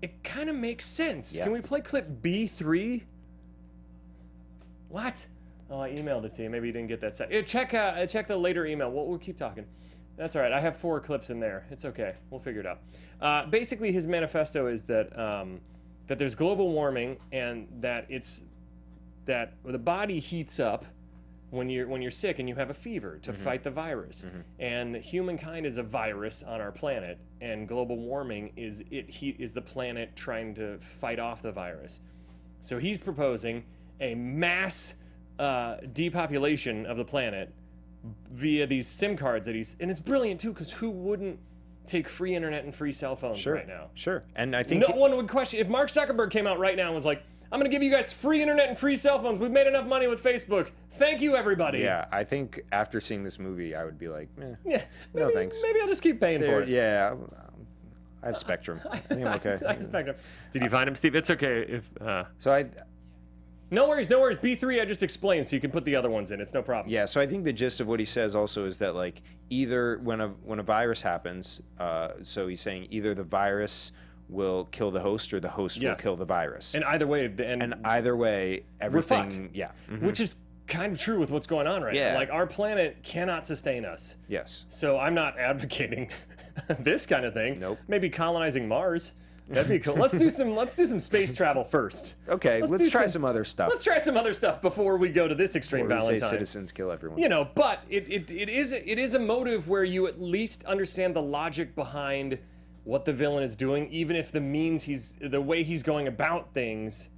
it kind of makes sense. Yeah. Can we play clip B3? What? Oh, I emailed it to you. Maybe you didn't get that set. Check the later email. We'll keep talking. That's all right. I have 4 clips in there. It's okay. We'll figure it out. Basically, his manifesto is that that there's global warming, and that the body heats up when you're sick and you have a fever to fight the virus. And humankind is a virus on our planet, and global warming is the planet trying to fight off the virus. So he's proposing a mass depopulation of the planet via these SIM cards and it's brilliant too, because who wouldn't take free internet and free cell phones right now? Sure. And I think no one would question if Mark Zuckerberg came out right now and was like, I'm going to give you guys free internet and free cell phones. We've made enough money with Facebook. Thank you, everybody. Yeah, I think after seeing this movie, I would be like, no thanks. Maybe I'll just keep paying for it. Yeah, I have Spectrum. I think I'm okay. I have Spectrum. Did you find him, Steve? It's okay if... So No worries. B3 I just explained, so you can put the other ones in. It's no problem. Yeah, so I think the gist of what he says also is that, like, either when a virus happens, so he's saying either the virus will kill the host or the host will kill the virus. And either way, everything, we're fucked. Yeah. Which is kind of true with what's going on right now. Like, our planet cannot sustain us. Yes. So I'm not advocating this kind of thing. Nope. Maybe colonizing Mars. That'd be cool. Let's do some space travel first. Okay, let's try some other stuff. Let's try some other stuff before we go to this extreme Valentine. Say citizens kill everyone. You know, but it is a motive where you at least understand the logic behind what the villain is doing, even if the way he's going about things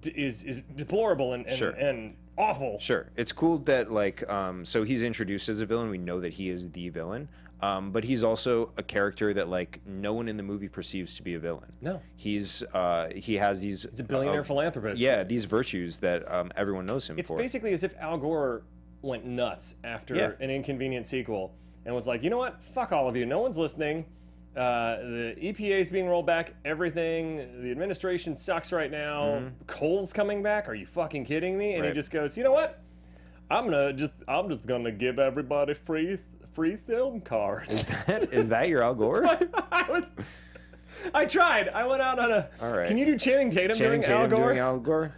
is deplorable and awful. Sure. It's cool that, like, so he's introduced as a villain. We know that he is the villain. But he's also a character that, like, no one in the movie perceives to be a villain. No. He has these... He's a billionaire philanthropist. Yeah, these virtues that everyone knows him for. It's basically as if Al Gore went nuts after an inconvenient sequel and was like, you know what? Fuck all of you. No one's listening. The EPA is being rolled back. Everything. The administration sucks right now. Coal's coming back. Are you fucking kidding me? And he just goes, you know what? I'm just gonna give everybody free film cards. Is that your Al Gore? I tried. I went out on a. All right. Can you do Channing Tatum doing Al Gore? Doing Al Gore?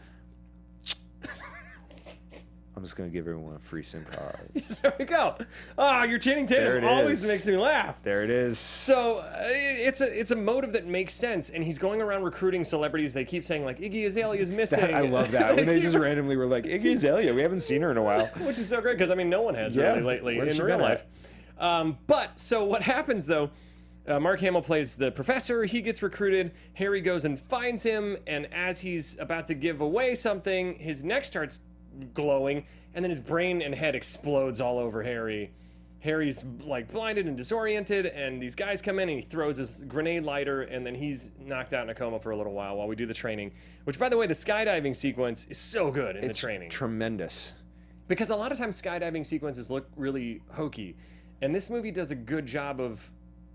I'm just gonna give everyone a free SIM card. There we go. Ah, your Channing Tatum always makes me laugh. There it is. So it's a motive that makes sense, and he's going around recruiting celebrities. They keep saying like Iggy Azalea is missing. I love that when they just randomly were like Iggy Azalea. We haven't seen her in a while, which is so great because I mean no one has really lately in real life. But so what happens though? Mark Hamill plays the professor. He gets recruited. Harry goes and finds him, and as he's about to give away something, his neck starts glowing, and then his brain and head explodes all over Harry. Harry's like blinded and disoriented, and these guys come in and he throws his grenade lighter, and then he's knocked out in a coma for a little while we do the training. Which, by the way, the skydiving sequence is so good in the training. Tremendous. Because a lot of times skydiving sequences look really hokey, and this movie does a good job of.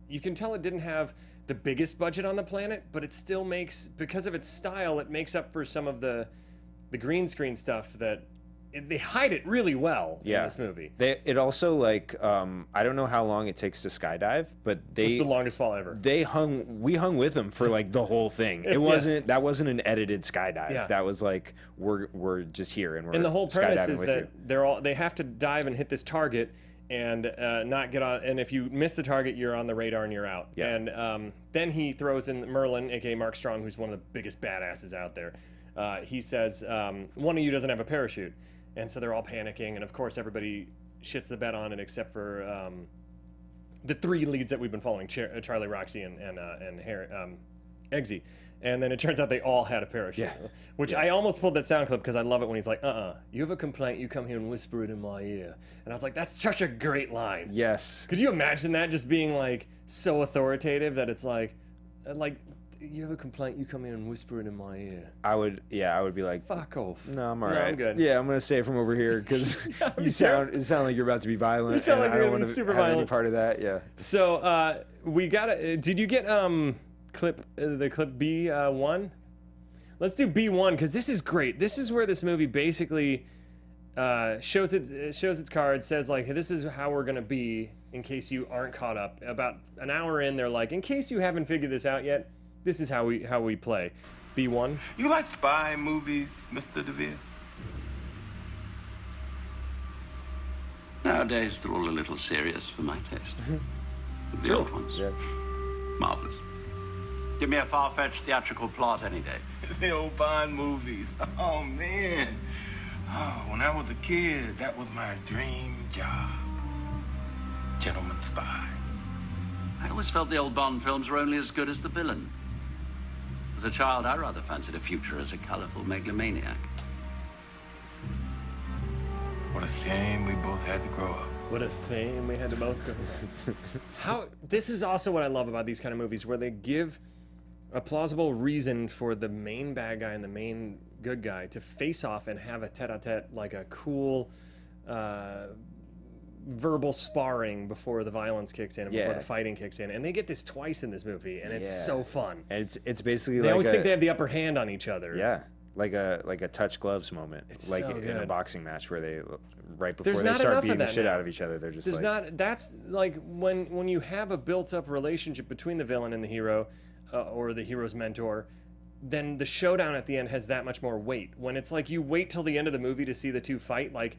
You can tell it didn't have the biggest budget on the planet, but it still makes, because of its style, it makes up for some of the green screen stuff that they hide it really well in this movie. It also, like, I don't know how long it takes to skydive, but it's the longest fall ever. We hung with them for like the whole thing. That wasn't an edited skydive. Yeah. That was like we're just here and we're and the whole premise is that you. they have to dive and hit this target and not get on. And if you miss the target, you're on the radar and you're out. Yeah. And then he throws in Merlin, aka Mark Strong, who's one of the biggest badasses out there. He says, one of you doesn't have a parachute. And so they're all panicking, and of course everybody shits the bed on it except for the three leads that we've been following, Charlie, Roxy, and Harry, Eggsy. And then it turns out they all had a parachute, which I almost pulled that sound clip because I love it when he's like, you have a complaint, you come here and whisper it in my ear. And I was like, that's such a great line. Yes. Could you imagine that just being like so authoritative that it's like you have a complaint, you come in and whisper it in my ear. I would be like, fuck off. No, I'm all right. I'm good. Yeah, I'm gonna say it from over here because you sound like you're about to be violent. You sound like I you're don't gonna want be to super have violent. any part of that. Yeah. So we gotta. Did you get clip B1? Let's do B1 because this is great. This is where this movie basically shows its cards. Says like, hey, this is how we're gonna be in case you aren't caught up. About an hour in, they're like, in case you haven't figured this out yet. This is how we play. B1. You like spy movies, Mr. DeVere? Nowadays, they're all a little serious for my taste. The old ones. Yeah. Marvelous. Give me a far-fetched theatrical plot any day. The old Bond movies. Oh, man. Oh, when I was a kid, that was my dream job. Gentleman spy. I always felt the old Bond films were only as good as the villain. As a child, I rather fancied a future as a colorful megalomaniac. What a shame we both had to grow up. What a shame we had to both go. This is also what I love about these kind of movies, where they give a plausible reason for the main bad guy and the main good guy to face off and have a tete-a-tete, like a cool verbal sparring before the violence kicks in and before the fighting kicks in. And they get this twice in this movie, and it's so fun. And it's basically they always think they have the upper hand on each other. Yeah. Like a touch gloves moment. It's like so in a good. boxing match where they right before There's they not start enough beating of the that shit now. out of each other, they're just There's like that's like when you have a built-up relationship between the villain and the hero, or the hero's mentor, then the showdown at the end has that much more weight. When it's like you wait till the end of the movie to see the two fight, like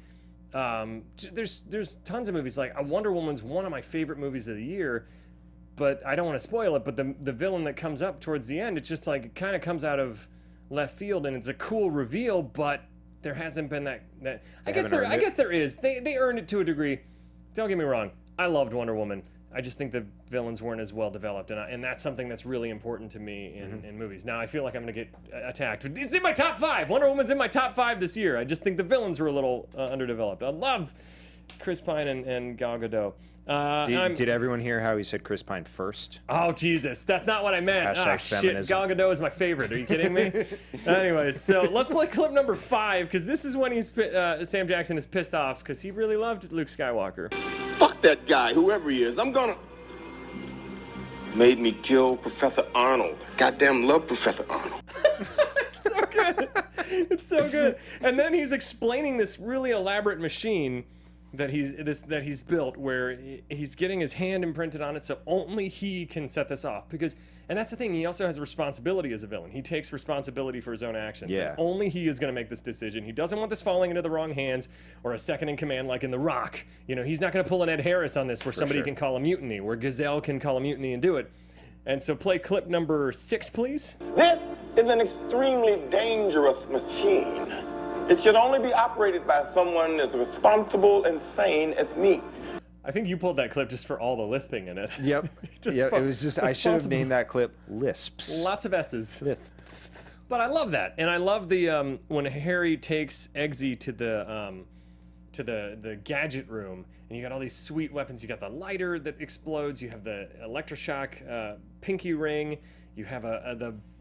there's tons of movies, like Wonder Woman's one of my favorite movies of the year, but I don't want to spoil it, but the villain that comes up towards the end, it's just like it kind of comes out of left field, and it's a cool reveal, but there hasn't been that I guess there is. They earned it to a degree. Don't get me wrong. I loved Wonder Woman. I just think the villains weren't as well developed, and that's something that's really important to me in movies. Now I feel like I'm gonna get attacked. It's in my top 5. Wonder Woman's in my top 5 this year. I just think the villains were a little underdeveloped. I love Chris Pine and Gal Gadot. Did everyone hear how he said Chris Pine first? Oh, Jesus. That's not what I meant. Hashtag Shit. feminism. Gal Gadot is my favorite. Are you kidding me? Anyways, so let's play clip number 5, because this is when Sam Jackson is pissed off because he really loved Luke Skywalker. Fuck that guy, whoever he is. I'm gonna... Made me kill Professor Arnold. Goddamn love Professor Arnold. It's so good. It's so good. And then he's explaining this really elaborate machine that he's built, where he's getting his hand imprinted on it, so only he can set this off. And that's the thing, he also has responsibility as a villain. He takes responsibility for his own actions. Yeah. And only he is going to make this decision. He doesn't want this falling into the wrong hands or a second in command like in The Rock. You know, he's not going to pull an Ed Harris on this where somebody sure. can call a mutiny, where Gazelle can call a mutiny and do it. And so play clip number 6, please. This is an extremely dangerous machine. It should only be operated by someone as responsible and sane as me. I think you pulled that clip just for all the lisping in it. Yep. Yep. It was just, I should have named that clip Lisps. Lots of S's. Lisp. But I love that, and I love the when Harry takes Eggsy to the gadget room, and you got all these sweet weapons. You got the lighter that explodes. You have the electroshock pinky ring. You have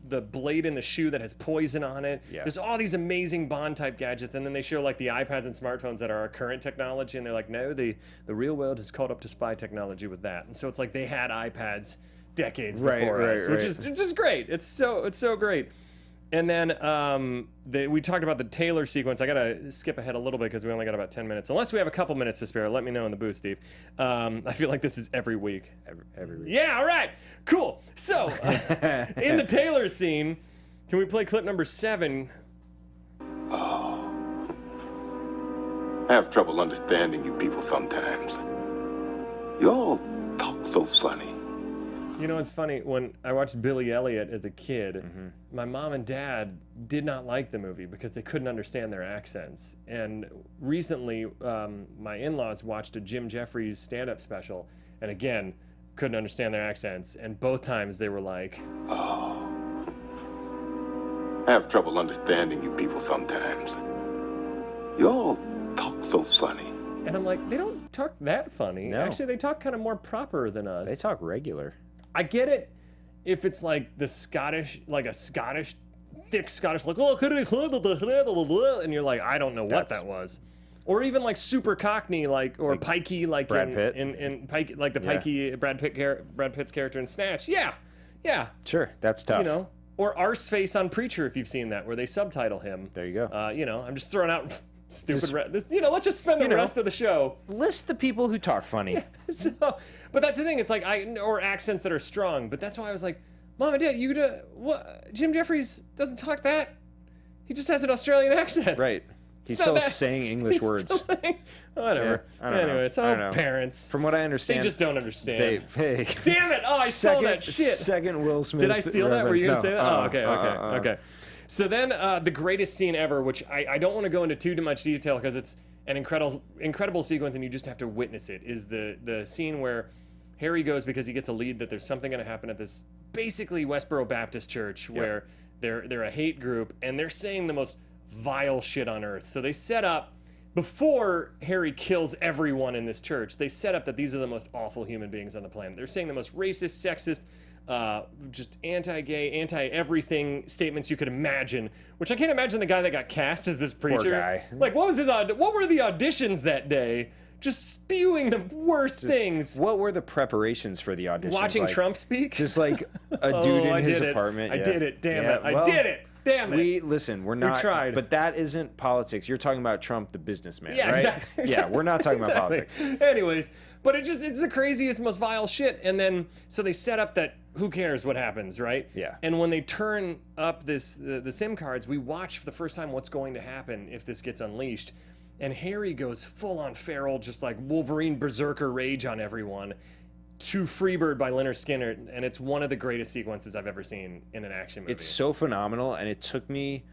the blade in the shoe that has poison on it. Yeah. There's all these amazing Bond type gadgets, and then they show like the iPads and smartphones that are our current technology, and they're like, no, the real world has caught up to spy technology with that. And so it's like they had iPads decades before us, which is just great. It's so great. And then we talked about the Taylor sequence. I gotta skip ahead a little bit because we only got about 10 minutes. Unless we have a couple minutes to spare, let me know in the booth, Steve. I feel like this is every week. Every week. Yeah, all right, cool. So in the Taylor scene, can we play clip number 7? I have trouble understanding you people sometimes. You all talk so funny. You know, it's funny, when I watched Billy Elliot as a kid, my mom and dad did not like the movie because they couldn't understand their accents. And recently, my in-laws watched a Jim Jeffries stand-up special, and again, couldn't understand their accents. And both times they were like, I have trouble understanding you people sometimes. You all talk so funny. and I'm like, they don't talk that funny. No. Actually, they talk kind of more proper than us. They talk regular. I get it if it's like the Scottish, like a Scottish, thick Scottish, like, oh, and you're like, I don't know what that was. Or even like super Cockney, like, or like pikey, like Brad Pitt. in Pike, like the pikey Brad Pitt's character in Snatch. Yeah, yeah. Sure, that's tough. You know, or Arseface on Preacher, if you've seen that, where they subtitle him. There you go. You know, I'm just throwing out stupid. Let's just spend the rest of the show. List the people who talk funny. So, but that's the thing. It's like or accents that are strong. But that's why I was like, Mom and Dad, what? Jim Jeffries doesn't talk that. He just has an Australian accent. Right. He's still saying English words. Whatever. Yeah, I don't know. Anyway, it's all parents. From what I understand, they just don't understand. Hey. Damn it! Oh, I stole that shit. Second Will Smith. Did I steal that? Were you gonna say that? No. Okay. So then, the greatest scene ever, which I don't want to go into too much detail because it's an incredible sequence and you just have to witness it, is the scene where Harry goes because he gets a lead that there's something going to happen at this basically Westboro Baptist Church where they're a hate group and they're saying the most vile shit on earth. So they set up, before Harry kills everyone in this church, they set up that these are the most awful human beings on the planet. They're saying the most racist, sexist, just anti-gay, anti-everything statements you could imagine, which I can't imagine the guy that got cast as this preacher. Poor guy. Like, what were the auditions that day? Just spewing the worst things. What were the preparations for the auditions? Watching like, Trump speak? Just like a dude in his apartment. I did it. Damn it. Well, I did it. Damn it. We're not. We tried. But that isn't politics. You're talking about Trump, the businessman, Yeah, right? exactly. Yeah, we're not talking about politics. Anyways, but it's the craziest, most vile shit. And then, so they set up that who cares what happens, right? Yeah. And when they turn up the SIM cards, we watch for the first time what's going to happen if this gets unleashed. And Harry goes full on feral, just like Wolverine berserker rage on everyone, to Freebird by Lynyrd Skynyrd, and it's one of the greatest sequences I've ever seen in an action movie. It's so phenomenal, and it took me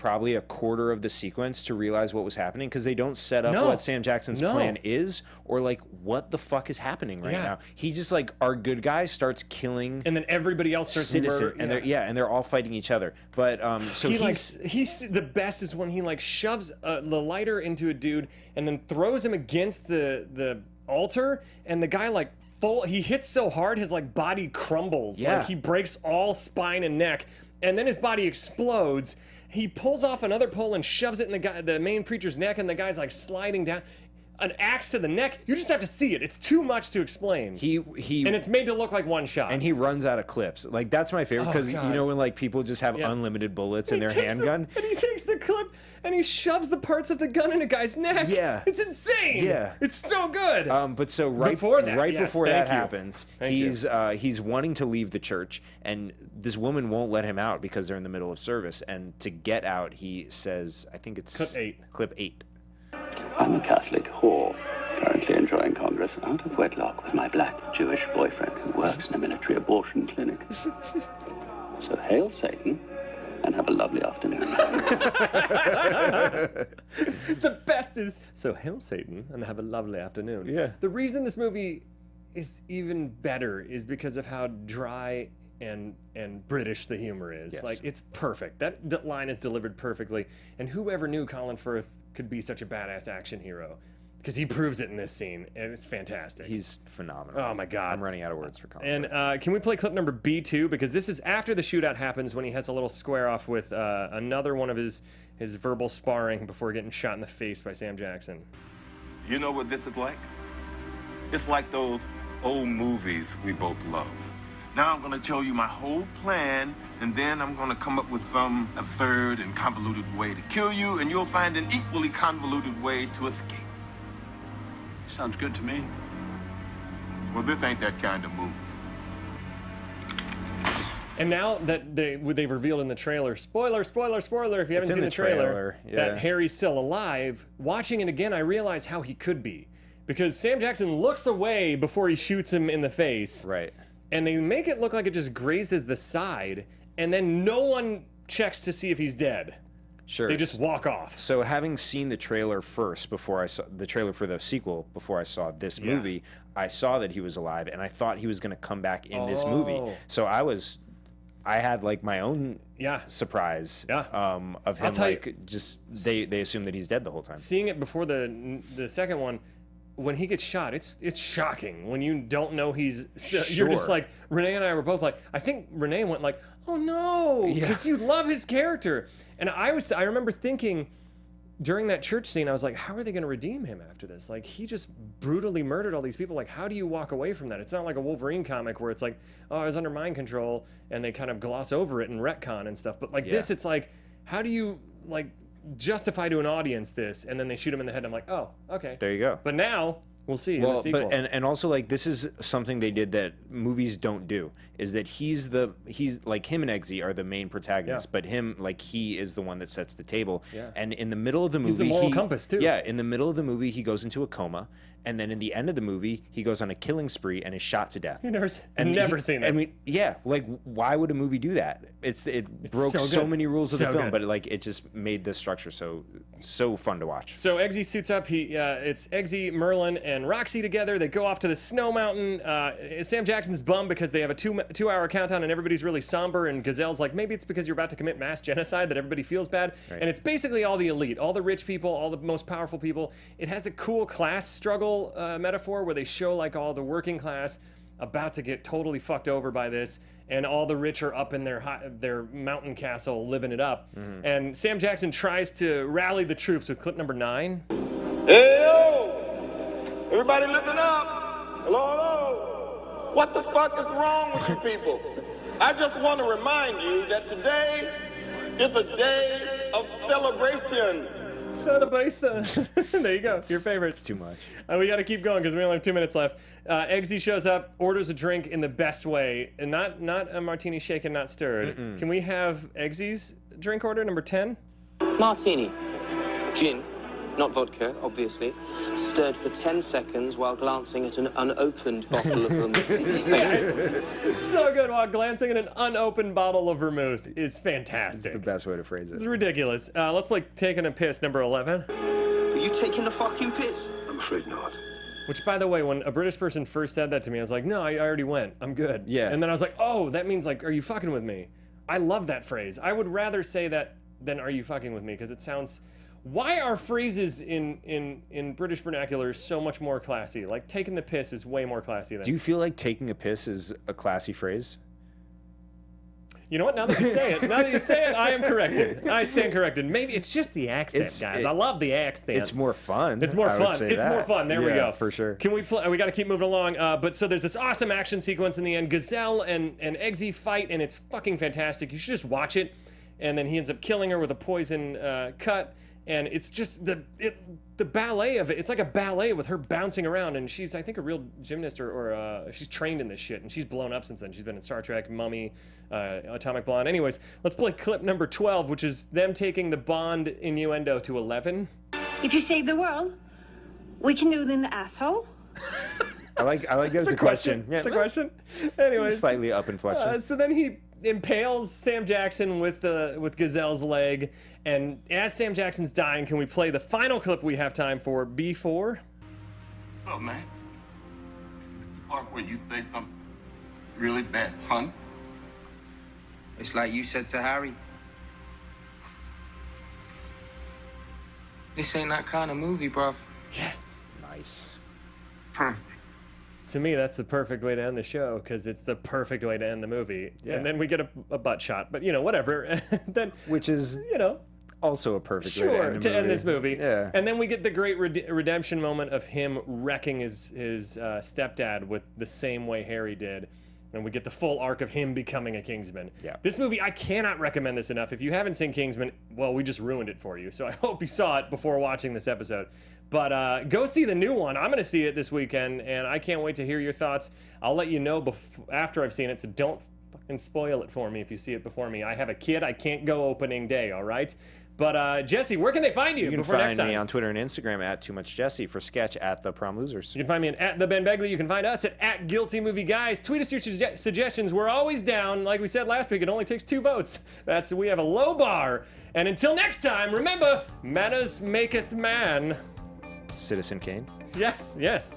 probably a quarter of the sequence to realize what was happening, because they don't set up No. what Sam Jackson's No. plan is, or like what the fuck is happening right Yeah. now. He just like, our good guy starts killing And then everybody else starts citizens, murder. and they're all fighting each other. But so he's the best is when he like shoves the lighter into a dude and then throws him against the altar, and the guy like he hits so hard his like body crumbles. Yeah. Like he breaks all spine and neck, and then his body explodes. He pulls off another pole and shoves it in the main preacher's neck, and the guy's like sliding down. An axe to the neck. You just have to see it. It's too much to explain. And it's made to look like one shot. And he runs out of clips. Like, that's my favorite, because God. you know when like people just have unlimited bullets in their handgun. And he takes the clip and he shoves the parts of the gun in a guy's neck. Yeah. It's insane. Yeah. It's so good. But so right Before that, right yes, before thank that you. happens, Thank you. he's wanting to leave the church, and this woman won't let him out because they're in the middle of service. And to get out, he says, I think it's Clip 8. I'm a Catholic whore, currently enjoying Congress out of wedlock with my black Jewish boyfriend who works in a military abortion clinic. So hail Satan, and have a lovely afternoon. The best is, so hail Satan and have a lovely afternoon. Yeah. The reason this movie is even better is because of how dry and British the humor is. Yes. Like, it's perfect. That line is delivered perfectly. And whoever knew Colin Firth could be such a badass action hero, because he proves it in this scene, and it's fantastic. He's phenomenal. Oh my God. I'm running out of words for Colin. And can we play clip number B2? Because this is after the shootout happens, when he has a little square off with another one of his verbal sparring before getting shot in the face by Sam Jackson. You know what this is like? It's like those old movies we both love. Now I'm gonna tell you my whole plan, and then I'm gonna come up with some absurd and convoluted way to kill you, and you'll find an equally convoluted way to escape. Sounds good to me. Well, this ain't that kind of movie. And now that they've revealed in the trailer, spoiler, if you haven't seen the trailer, that Harry's still alive, watching it again, I realize how he could be. Because Sam Jackson looks away before he shoots him in the face. Right. And they make it look like it just grazes the side, and then no one checks to see if he's dead. Sure. They just walk off. So having seen the trailer first, before I saw the trailer for the sequel, before I saw this movie, I saw that he was alive, and I thought he was going to come back in this movie. So I had like my own surprise of him. Like, just they assume that he's dead the whole time. Seeing it before the second one, when he gets shot, it's shocking. When you don't know he's, you're just like, Renee and I were both like, I think Renee went like, oh no, because you love his character. And I remember thinking during that church scene, I was like, how are they going to redeem him after this? Like, he just brutally murdered all these people. Like, how do you walk away from that? It's not like a Wolverine comic where it's like, oh, I was under mind control, and they kind of gloss over it and retcon and stuff. But like this, it's like, how do you like justify to an audience this? And then they shoot him in the head. I'm like, oh, okay. There you go. But now we'll see in the sequel. But and also like this is something they did that movies don't do, is that he's like, him and Eggsy are the main protagonists, but him, like, he is the one that sets the table. And in the middle of the movie, he's the moral compass too. Yeah, in the middle of the movie, he goes into a coma, and then in the end of the movie, he goes on a killing spree and is shot to death. You never seen that. I mean, yeah, like, why would a movie do that? It broke so many rules of the film, but like it just made the structure so fun to watch. So Eggsy suits up. It's Eggsy, Merlin, and Roxy together. They go off to the snow mountain. Sam Jackson's bummed because they have a two-hour countdown, and everybody's really somber. And Gazelle's like, maybe it's because you're about to commit mass genocide that everybody feels bad. Right. And it's basically all the elite, all the rich people, all the most powerful people. It has a cool class struggle metaphor where they show like all the working class about to get totally fucked over by this, and all the rich are up in their mountain castle living it up. And Sam Jackson tries to rally the troops with clip number 9. Hey, yo! Everybody listen up! Hello, hello! What the fuck is wrong with you people? I just want to remind you that today is a day of celebration. There you go. Your favorites. It's too much. We got to keep going because we only have 2 minutes left. Eggsy shows up, orders a drink in the best way, and not a martini shaken, not stirred. Can we have Eggsy's drink order number 10? Martini. Gin. not vodka, obviously, stirred for 10 seconds while glancing at an unopened bottle of vermouth. So good while glancing at an unopened bottle of vermouth is fantastic. It's the best way to phrase It's it. ridiculous. Let's play Taking a Piss, number 11. Are you taking the fucking piss? I'm afraid not. Which, by the way, when a British person first said that to me, I was like, no, I already went. I'm good. Yeah. And then I was like, oh, that means, like, are you fucking with me? I love that phrase. I would rather say that than are you fucking with me, because it sounds... Why are phrases in British vernacular so much more classy? Like, taking the piss is way more classy than... Do you feel like taking a piss is a classy phrase? You know what? Now that you say it, I am corrected. I stand corrected. Maybe it's just the accent, guys. I love the accent. It's more fun. It's more I would fun. say It's that. more fun. There we go. For sure. Can we play? We got to keep moving along. But so there's this awesome action sequence in the end. Gazelle and Eggsy fight, and it's fucking fantastic. You should just watch it. And then he ends up killing her with a poison cut. And it's just the ballet of it. It's like a ballet with her bouncing around, and she's, I think, a real gymnast, or she's trained in this shit, and she's blown up since then. She's been in Star Trek, Mummy, Atomic Blonde. Anyways, let's play clip number 12, which is them taking the Bond innuendo to 11. If you save the world, we can do it in the asshole. I like that it's a question. Yeah. It's a question. Anyways, Slightly up inflection. so then he impales Sam Jackson with Gazelle's leg, and as Sam Jackson's dying, can we play the final clip we have time for, B4? What's up, man? It's the part where you say something really bad pun. It's like you said to Harry. This ain't that kind of movie, bruv. Yes. Nice. Perfect. To me, that's the perfect way to end the show, because it's the perfect way to end the movie. Yeah. And then we get a butt shot, but whatever. And then, Which is also a perfect way to end this movie. Yeah. And then we get the great redemption moment of him wrecking his stepdad with the same way Harry did. And we get the full arc of him becoming a Kingsman. Yeah. This movie, I cannot recommend this enough. If you haven't seen Kingsman, well, we just ruined it for you. So I hope you saw it before watching this episode. But go see the new one. I'm going to see it this weekend, and I can't wait to hear your thoughts. I'll let you know after I've seen it, so don't fucking spoil it for me if you see it before me. I have a kid. I can't go opening day, all right? But Jesse, where can they find you, before next time? You can find me on Twitter and Instagram at TooMuchJesse, for sketch at The Prom Losers. You can find me at the Ben Begley. You can find us at Guilty Movie Guys. Tweet us your suggestions. We're always down. Like we said last week, it only takes 2 votes. We have a low bar. And until next time, remember, manners maketh man. Citizen Kane. Yes, yes.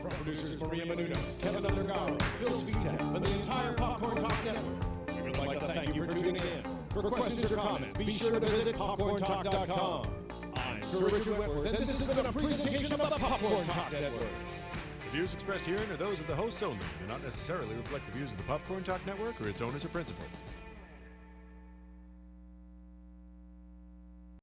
From producers Maria Menounos, Kevin Undergaro, Phil Svitek, and the entire Popcorn Talk Network, we would like to thank you for tuning in. For questions or comments, be sure to visit popcorntalk.com. I'm Sir Richard Wentworth, and this has been a presentation of the Popcorn Talk Network. The views expressed herein are those of the hosts only and do not necessarily reflect the views of the Popcorn Talk Network or its owners or principals.